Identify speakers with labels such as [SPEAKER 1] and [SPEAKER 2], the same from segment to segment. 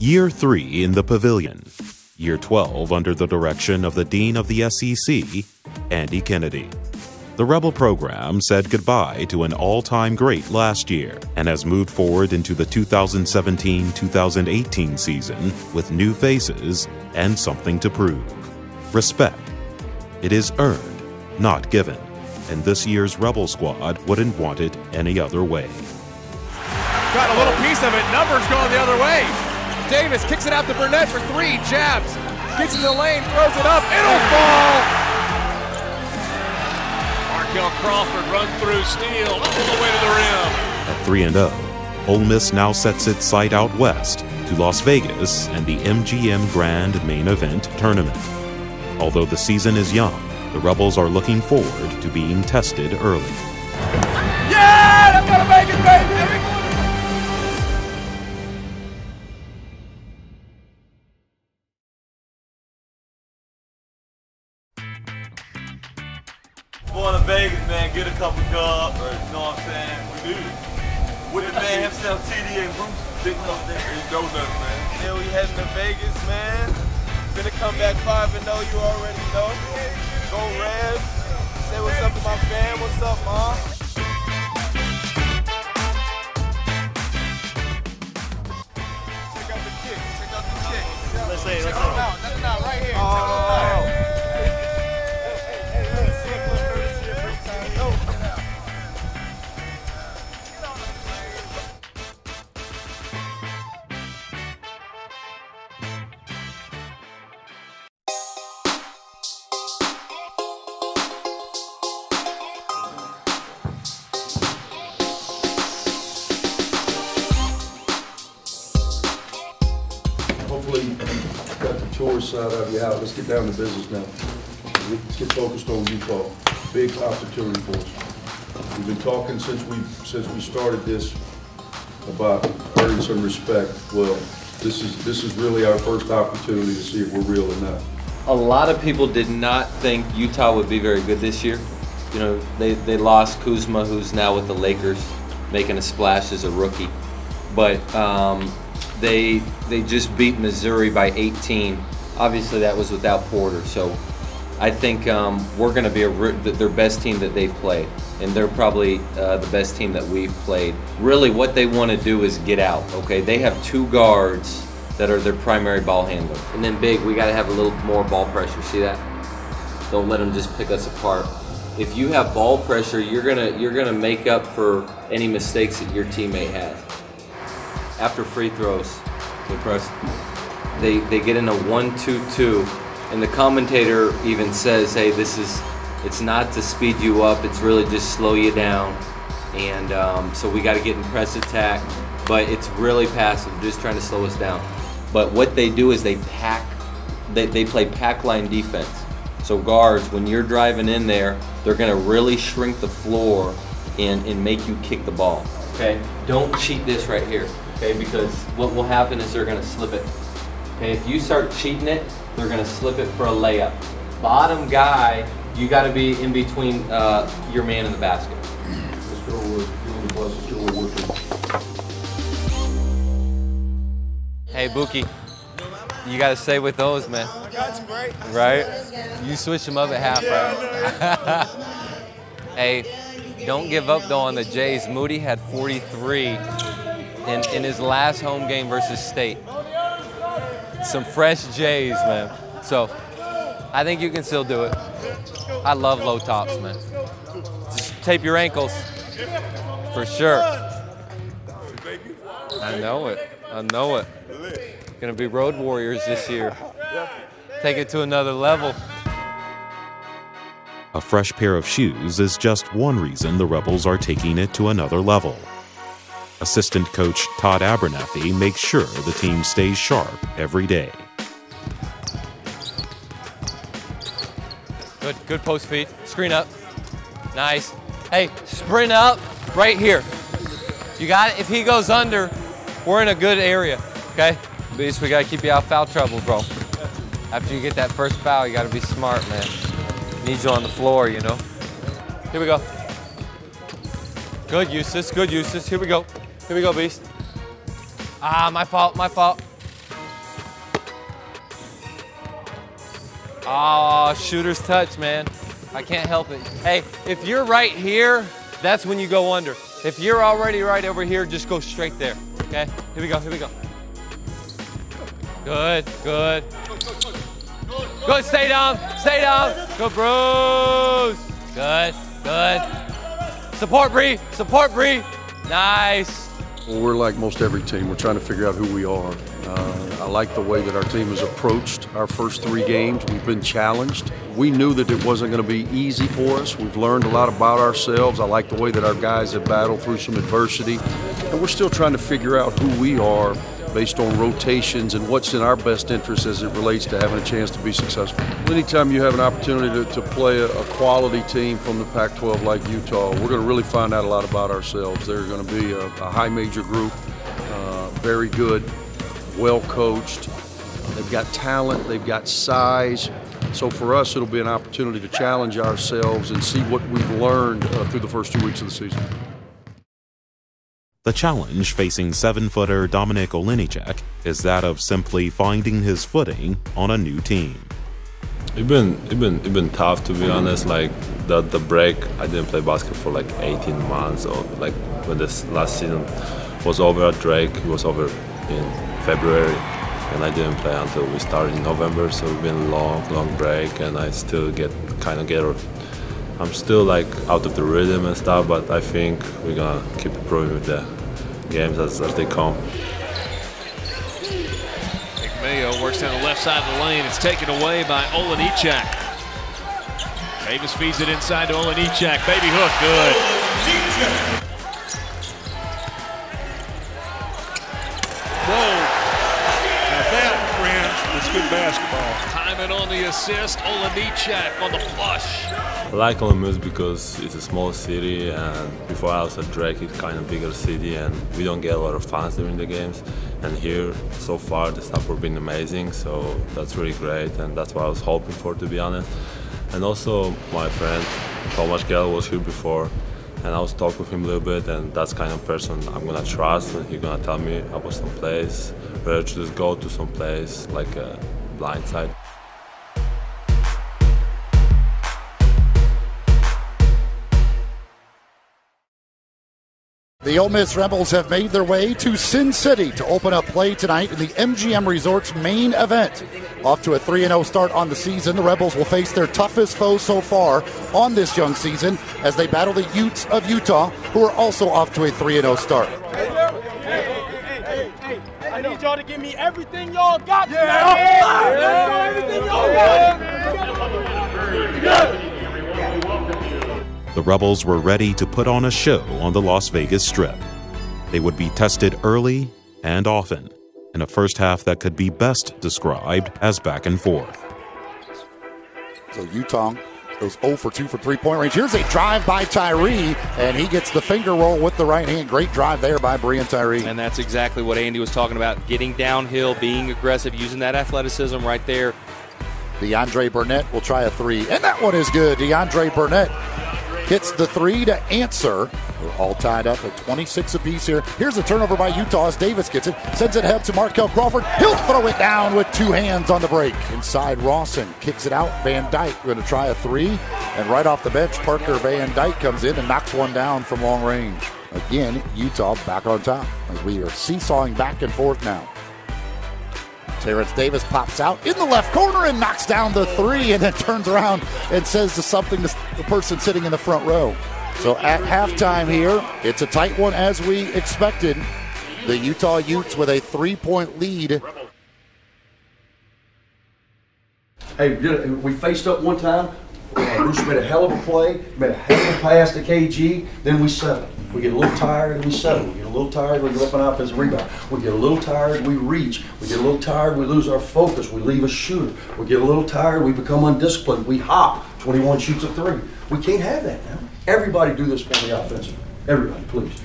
[SPEAKER 1] Year 3 in the Pavilion. Year 12 under the direction of the Dean of the SEC, Andy Kennedy. The Rebel program said goodbye to an all-time great last year and has moved forward into the 2017-2018 season with new faces and something to prove. Respect. It is earned, not given, and this year's Rebel squad wouldn't want it any other way.
[SPEAKER 2] Got a little piece of it. Numbers going the other way. Davis kicks it out to Burnett for three. Jabs. Gets in the lane. Throws it up. It'll fall. Markel Crawford runs through Steele all the way to the rim.
[SPEAKER 1] At 3-0, Ole Miss now sets its sight out west to Las Vegas and the MGM Grand Main Event Tournament. Although the season is young, the Rebels are looking forward to being tested early.
[SPEAKER 2] Yeah! That's gonna make it, baby!
[SPEAKER 3] Going to Vegas, man, get a couple dubs, or, you know what I'm saying? We do. With the man himself, TD and Bruce, big up there. It's donuts, man.
[SPEAKER 4] Then we heading to Vegas, man. Gonna come back 5-0, you already know. Go Reds. Say what's up to my fam. What's up, Mom? Check out the kick. Check out the kick.
[SPEAKER 3] Let's see.
[SPEAKER 4] Check them out. Check them out right here. Check them out.
[SPEAKER 5] Hopefully, got the tourist side of you out. Let's get down to business now. Let's get focused on Utah. Big opportunity for us. We've been talking since we started this about earning some respect. Well, this is really our first opportunity to see if we're real or not.
[SPEAKER 6] A lot of people did not think Utah would be very good this year. You know, they lost Kuzma, who's now with the Lakers, making a splash as a rookie. But they just beat Missouri by 18. Obviously, that was without Porter. So I think we're going to be their best team that they've played, and they're probably the best team that we've played. Really, what they want to do is get out. Okay, they have two guards that are their primary ball handlers, and then big. We got to have a little more ball pressure. See that? Don't let them just pick us apart. If you have ball pressure, you're gonna make up for any mistakes that your teammate has. After free throws, they get in a 1-2-2, and the commentator even says, "Hey, it's not to speed you up. It's really just slow you down." And so we got to get in press attack, but it's really passive, just trying to slow us down. But what they do is they play pack line defense. So guards, when you're driving in there, they're going to really shrink the floor and make you kick the ball. Okay, don't cheat this right here. Okay, because what will happen is they're going to slip it. Okay, if you start cheating it, they're going to slip it for a layup. Bottom guy, you got to be in between your man and the basket.
[SPEAKER 5] Let's go with working.
[SPEAKER 6] Hey, Buki, you got to stay with those, man.
[SPEAKER 4] I got you, right?
[SPEAKER 6] Right? You switch them up at half, right? Hey, don't give up though on the Jays. Moody had 43 in his last home game versus State. Some fresh Jays, man. So I think you can still do it. I love low tops, man. Just tape your ankles, for sure. I know it. I know it. Gonna be road warriors this year. Take it to another level.
[SPEAKER 1] A fresh pair of shoes is just one reason the Rebels are taking it to another level. Assistant coach Todd Abernathy makes sure the team stays sharp every day.
[SPEAKER 6] Good post feed. Screen up. Nice. Hey, sprint up right here. You got it? If he goes under, we're in a good area, okay? Beast, we gotta keep you out of foul trouble, bro. After you get that first foul, you gotta be smart, man. Need you on the floor, you know? Here we go. Good, Eustace, good, Eustace. Here we go. Here we go, Beast. Ah, my fault, my fault.
[SPEAKER 2] Oh, shooter's touch, man. I can't help it. Hey, if you're right here, that's when you go under. If you're already right over here, just go straight there, okay? Here we go, here we go. Good, good. Good, stay down, stay down. Good, Bruce. Good, good. Support Bree, support Bree. Nice.
[SPEAKER 5] Well, we're like most every team. We're trying to figure out who we are. I like the way that our team has approached our first 3 games. We've been challenged. We knew that it wasn't going to be easy for us. We've learned a lot about ourselves. I like the way that our guys have battled through some adversity. And we're still trying to figure out who we are based on rotations and what's in our best interest as it relates to having a chance to be successful. Anytime you have an opportunity to play a quality team from the Pac-12 like Utah, we're going to really find out a lot about ourselves. They're going to be a high major group, very good, well coached. They've got talent, they've got size. So for us, it'll be an opportunity to challenge ourselves and see what we've learned through the first 2 weeks of the season.
[SPEAKER 1] The challenge facing 7-footer Dominik Olenicek is that of simply finding his footing on a new team.
[SPEAKER 7] It's been tough, to be honest. Like the break, I didn't play basketball for like 18 months, or like when this last season was over at Drake, it was over in February, and I didn't play until we started in November. So it's been a long break, and I still I'm still like out of the rhythm and stuff, but I think we're gonna keep improving with the games as they come.
[SPEAKER 8] Mayo works down the left side of the lane. It's taken away by Olenicek. Davis feeds it inside to Olenicek. Baby hook, good.
[SPEAKER 9] Whoa. Now that, friends, is good basketball.
[SPEAKER 8] Hyman on the assist. Olenicek on the flush.
[SPEAKER 7] I like Ole Miss because it's a small city, and before I was at Drake, it's kind of bigger city, and we don't get a lot of fans during the games. And here, so far, the staff have been amazing, so that's really great, and that's what I was hoping for, to be honest. And also, my friend Thomas Gell was here before, and I was talking with him a little bit, and that's kind of person I'm gonna trust, and he's gonna tell me about some place, where to just go to some place like a blind side.
[SPEAKER 10] The Ole Miss Rebels have made their way to Sin City to open up play tonight in the MGM Resort's main event. Off to a 3-0 start on the season, the Rebels will face their toughest foe so far on this young season as they battle the Utes of Utah, who are also off to a 3-0 start.
[SPEAKER 11] Hey, I need y'all to give me everything y'all got tonight. Everything y'all got.
[SPEAKER 1] The Rebels were ready to put on a show on the Las Vegas Strip. They would be tested early and often in a first half that could be best described as back and forth.
[SPEAKER 10] So Utah goes 0 for 2 for three-point range. Here's a drive by Tyree, and he gets the finger roll with the right hand. Great drive there by Bree and Tyree.
[SPEAKER 12] And that's exactly what Andy was talking about, getting downhill, being aggressive, using that athleticism right there.
[SPEAKER 10] DeAndre Burnett will try a 3, and that one is good. DeAndre Burnett hits the 3 to answer. We're all tied up at 26 apiece here. Here's a turnover by Utah as Davis gets it. Sends it ahead to Markel Crawford. He'll throw it down with 2 hands on the break. Inside Rawson kicks it out. Van Dyke going to try a 3. And right off the bench, Parker Van Dyke comes in and knocks one down from long range. Again, Utah back on top as we are seesawing back and forth now. Terrence Davis pops out in the left corner and knocks down the 3 and then turns around and says something to the person sitting in the front row. So at halftime here, it's a tight one as we expected. The Utah Utes with a 3-point lead.
[SPEAKER 5] Hey, we faced up one time. Bruce made a hell of a play, made a hell of a pass to KG, then we settle. We get a little tired and we settle. We get a little tired, we go up an offensive rebound. We get a little tired, we reach. We get a little tired, we lose our focus. We leave a shooter. We get a little tired, we become undisciplined. We hop. 21 shoots a 3. We can't have that now. Everybody do this for me offensively. Everybody, please.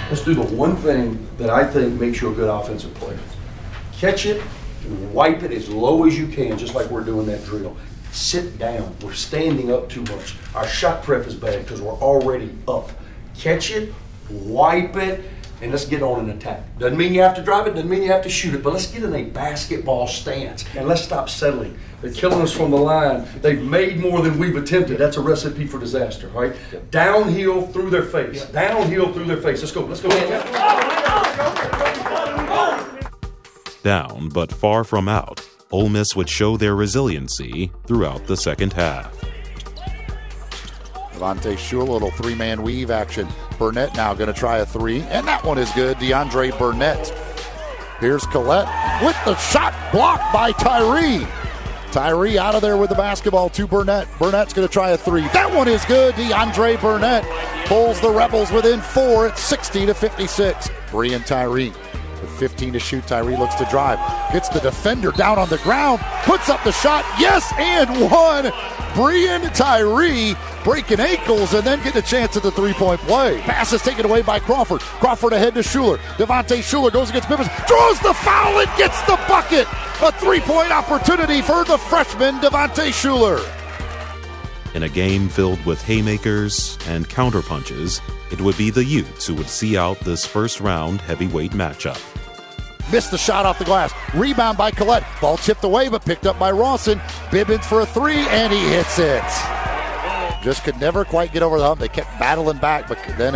[SPEAKER 5] Let's do the one thing that I think makes you a good offensive player. Catch it and wipe it as low as you can, just like we're doing that drill. Sit down. We're standing up too much. Our shot prep is bad because we're already up. Catch it, wipe it,
[SPEAKER 13] and let's get on an attack. Doesn't mean you have to drive it, doesn't mean you have to shoot it, but let's get in a basketball stance and let's stop settling. They're killing us from the line. They've made more than we've attempted. That's a recipe for disaster, right? Downhill through their face. Downhill through their face. Let's go. Let's go.
[SPEAKER 1] Down, but far from out, Ole Miss would show their resiliency throughout the second half.
[SPEAKER 10] Devontae Schuler, little three-man weave action. Burnett now going to try a three, and that one is good. DeAndre Burnett. Here's Collette with the shot blocked by Tyree. Tyree out of there with the basketball to Burnett. Burnett's going to try a three. That one is good. DeAndre Burnett pulls the Rebels within 4 at 60-56. Bree and Tyree with 15 to shoot. Tyree looks to drive. Gets the defender down on the ground. Puts up the shot. Yes, and one. Bree and Tyree breaking ankles and then getting a chance at the three-point play. Pass is taken away by Crawford. Crawford ahead to Schuler. Devontae Schuler goes against Bivens. Draws the foul and gets the bucket. A three-point opportunity for the freshman Devontae Schuler.
[SPEAKER 1] In a game filled with haymakers and counterpunches, it would be the Utes who would see out this first-round heavyweight matchup.
[SPEAKER 10] Missed the shot off the glass. Rebound by Collette. Ball chipped away but picked up by Rawson. Bibbins for a three, and he hits it. Just could never quite get over the hump. They kept battling back, but then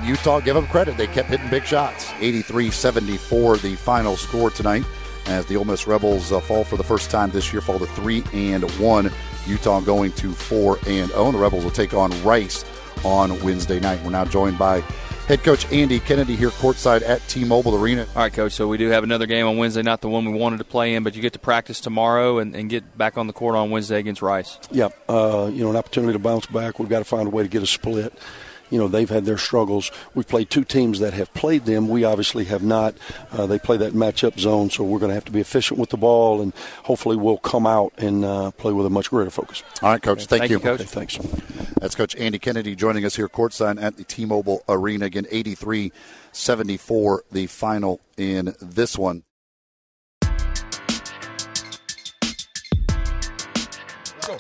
[SPEAKER 10] Utah give them credit. They kept hitting big shots. 83-74 the final score tonight as the Ole Miss Rebels fall for the first time this year, fall to 3-1. Utah going to 4-0. The Rebels will take on Rice on Wednesday night. We're now joined by head coach Andy Kennedy here courtside at T-Mobile Arena.
[SPEAKER 12] All right, Coach, so we do have another game on Wednesday, not the one we wanted to play in, but you get to practice tomorrow and get back on the court on Wednesday against Rice.
[SPEAKER 5] Yeah, an opportunity to bounce back. We've got to find a way to get a split. They've had their struggles. We've played two teams that have played them. We obviously have not. They play that matchup zone, so we're going to have to be efficient with the ball, and hopefully we'll come out and play with a much greater focus.
[SPEAKER 10] All right, Coach. Thank you.
[SPEAKER 12] Coach.
[SPEAKER 5] Okay, thanks.
[SPEAKER 10] That's Coach Andy Kennedy joining us here courtside at the T-Mobile Arena. Again, 83-74 the final in this one.
[SPEAKER 4] Let's go.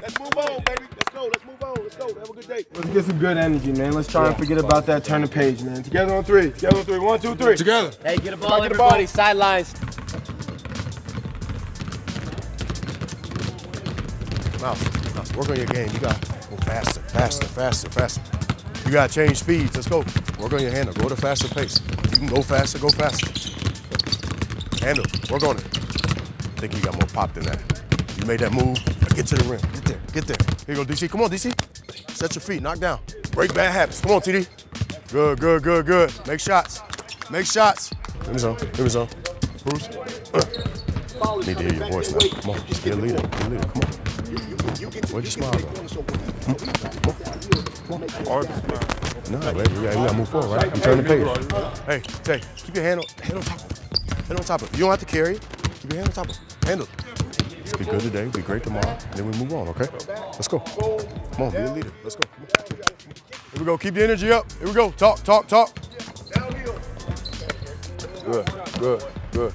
[SPEAKER 4] Let's move on, baby. Let's move on. Have a good day.
[SPEAKER 11] Let's get some good energy, man. Let's try and forget about that. Turn the page, man. Together on three. 1, 2, 3.
[SPEAKER 4] Together.
[SPEAKER 2] Hey, get a ball, everybody. Sidelines.
[SPEAKER 4] Mouse, work on your game. You got to go faster. You got to change speeds. Let's go. Work on your handle. Go at a faster pace. You can go faster. Handle. Work on it. I think you got more pop than that. You made that move. Get to the rim. Get there. Here you go, DC. Come on, DC. Set your feet. Knock down. Break bad habits. Come on, TD. Good. Make shots. Give me some. Bruce. Need to hear your voice now. Come on. Just be a leader. Come on. Where'd your smile go? No, baby. We got to move forward, right? I'm turning the page. Hey, Tay, keep your hand on top of it. You don't have to carry it. Keep your hand on top of it. Handle it. Be good today, be great tomorrow, and then we move on, okay? Let's go. Come on, be a leader. Let's go. Here we go. Keep the energy up. Here we go. Talk. Downhill. Good.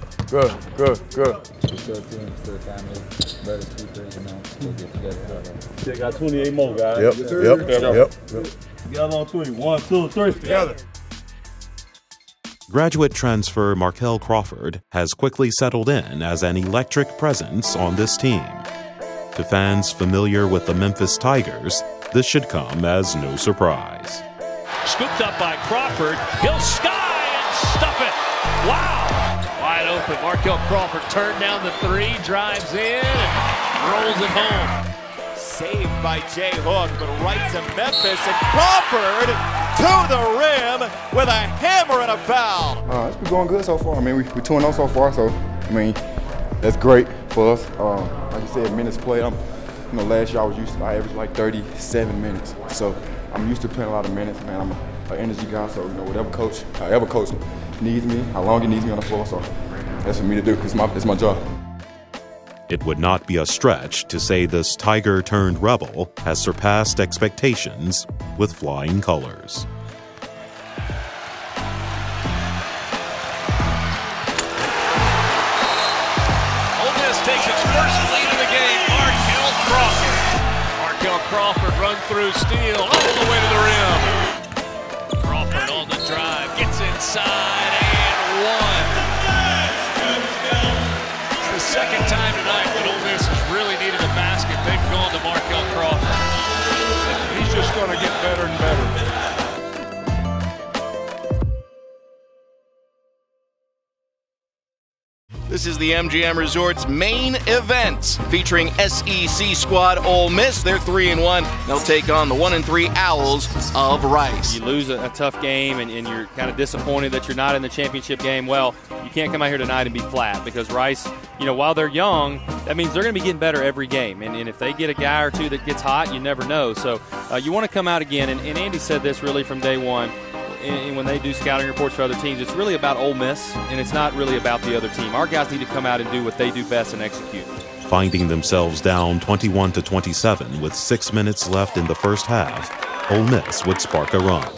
[SPEAKER 3] They got 28 more, guys.
[SPEAKER 4] Yep.
[SPEAKER 3] Together on 20. 1, 2, 3.
[SPEAKER 4] Together.
[SPEAKER 1] Graduate transfer Markel Crawford has quickly settled in as an electric presence on this team. To fans familiar with the Memphis Tigers, this should come as no surprise.
[SPEAKER 8] Scooped up by Crawford. He'll sky and stuff it. Wow. Wide open. Markel Crawford turned down the three, drives in, and rolls it home.
[SPEAKER 14] Saved by Jay Hook, but right to Memphis, and Crawford to the rim with a hammer and a foul.
[SPEAKER 15] It's been going good so far. I mean, we're 2-0 so far, so, I mean, that's great for us. Like you said, minutes played. Last year I was used to, I averaged like 37 minutes. So I'm used to playing a lot of minutes, man. I'm an energy guy, so, however coach needs me, how long he needs me on the floor, so that's for me to do. It's my job.
[SPEAKER 1] It would not be a stretch to say this Tiger-turned-Rebel has surpassed expectations with flying colors.
[SPEAKER 8] Ole Miss takes its first lead of the game. Markel Crawford run through steal all the way to the rim. side and one. It's the second time tonight that Ole Miss has really needed a basket. They've gone to Markel Crawford.
[SPEAKER 9] He's just going to get better and better.
[SPEAKER 16] This is the MGM Resorts main event featuring SEC squad Ole Miss. They're 3-1. They'll take on the 1-3 Owls of Rice.
[SPEAKER 12] You lose a tough game and you're kind of disappointed that you're not in the championship game. Well, you can't come out here tonight and be flat because Rice, while they're young, that means they're going to be getting better every game. And if they get a guy or two that gets hot, you never know. So you want to come out again. And Andy said this really from day one. And when they do scouting reports for other teams, it's really about Ole Miss, and it's not really about the other team. Our guys need to come out and do what they do best and execute.
[SPEAKER 1] Finding themselves down 21-27 with 6 minutes left in the first half, Ole Miss would spark a run.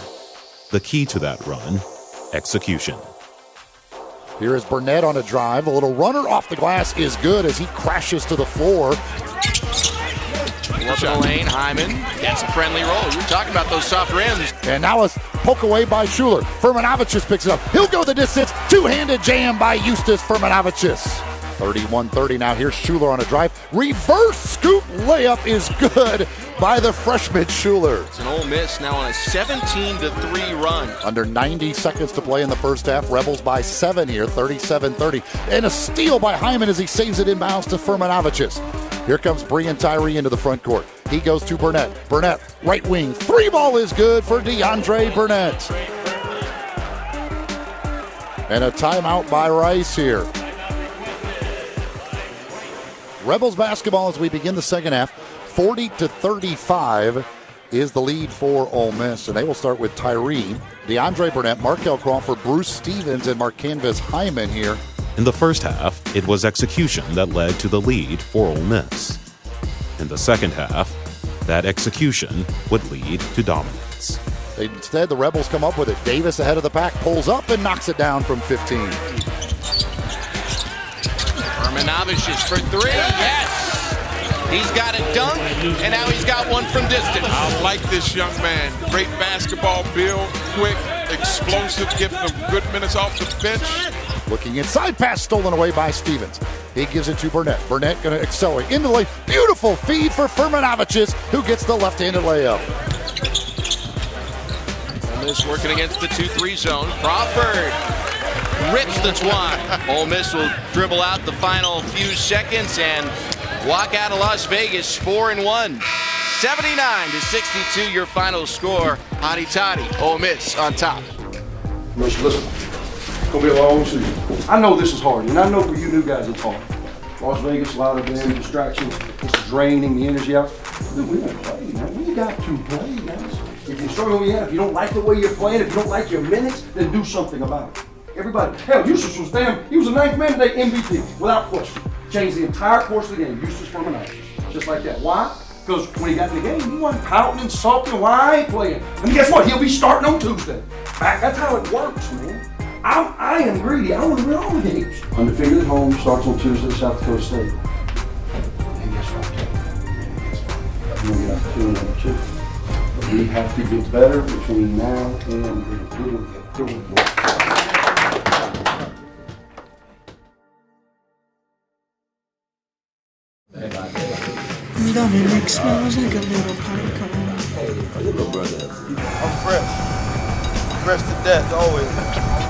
[SPEAKER 1] The key to that run, execution.
[SPEAKER 10] Here is Burnett on a drive. A little runner off the glass is good as he crashes to the floor.
[SPEAKER 16] Up in the lane, Hyman gets a friendly roll. You're talking about those soft rims.
[SPEAKER 10] And now it's poke away by Schuler. Firminovic picks it up. He'll go the distance. Two-handed jam by Eustace Firminovic. 31-30 now. Here's Schuler on a drive. Reverse scoop layup is good by the freshman Schuler.
[SPEAKER 16] It's an Ole Miss now on a 17-3 run.
[SPEAKER 10] Under 90 seconds to play in the first half. Rebels by 7 here, 37-30. And a steal by Hyman as he saves it inbounds to Firminovic. Here comes Brian Tyree into the front court. He goes to Burnett. Burnett, right wing. Three ball is good for DeAndre Burnett. And a timeout by Rice here. Rebels basketball as we begin the second half. 40-35 is the lead for Ole Miss. And they will start with Tyree, DeAndre Burnett, Markel Crawford, Bruce Stevens, and Marcanvis Hyman here.
[SPEAKER 1] In the first half, it was execution that led to the lead for Ole Miss. In the second half, that execution would lead to dominance.
[SPEAKER 10] Instead, the Rebels come up with it. Davis ahead of the pack, pulls up and knocks it down from 15.
[SPEAKER 16] Firminovic for three, yes! He's got a dunk, and now he's got one from distance.
[SPEAKER 9] I like this young man. Great basketball build, quick, explosive, giving them good minutes off the bench.
[SPEAKER 10] Looking inside, pass stolen away by Stevens. He gives it to Burnett. Burnett going to accelerate into the lane. Beautiful feed for Firminovic, who gets the left-handed layup.
[SPEAKER 16] Ole Miss working against the 2-3 zone. Crawford rips the twine. Ole Miss will dribble out the final few seconds and walk out of Las Vegas 4-1. 79-62 your final score. Hotty toddy, Ole Miss on top.
[SPEAKER 13] Listen. It's going to be a long season. I know this is hard, and I know for you new guys it's hard. Las Vegas, a lot of them distractions, it's draining the energy out. Dude, we don't play, man. We got to play, guys. If you're struggling, if you don't like the way you're playing, if you don't like your minutes, then do something about it. Everybody, hell, Eustace was he was the 9th man today, MVP, without question. Changed the entire course of the game, Eustace Firminovic, just like that. Why? Because when he got in the game, he wasn't pouting and sulking, why I ain't playing. And guess what? He'll be starting on Tuesday. That's how it works, man. I am greedy. I want to win all the games. Undefeated at home, starts on Tuesday at South Dakota State. And guess what? You're going to get opportunity number 2. But we have to get better between now and then.
[SPEAKER 17] Dominic smells like a little pine cone.
[SPEAKER 11] I'm fresh. Fresh to death, always.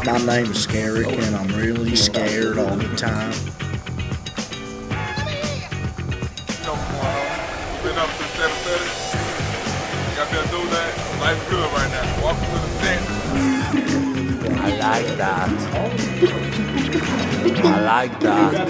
[SPEAKER 17] My name's Scarrick and I'm really scared all the time.
[SPEAKER 9] You know what's going on. You've been up since 7:30. You got there doing that. Life's good right now. Welcome to the stand.
[SPEAKER 17] I like that. I like that.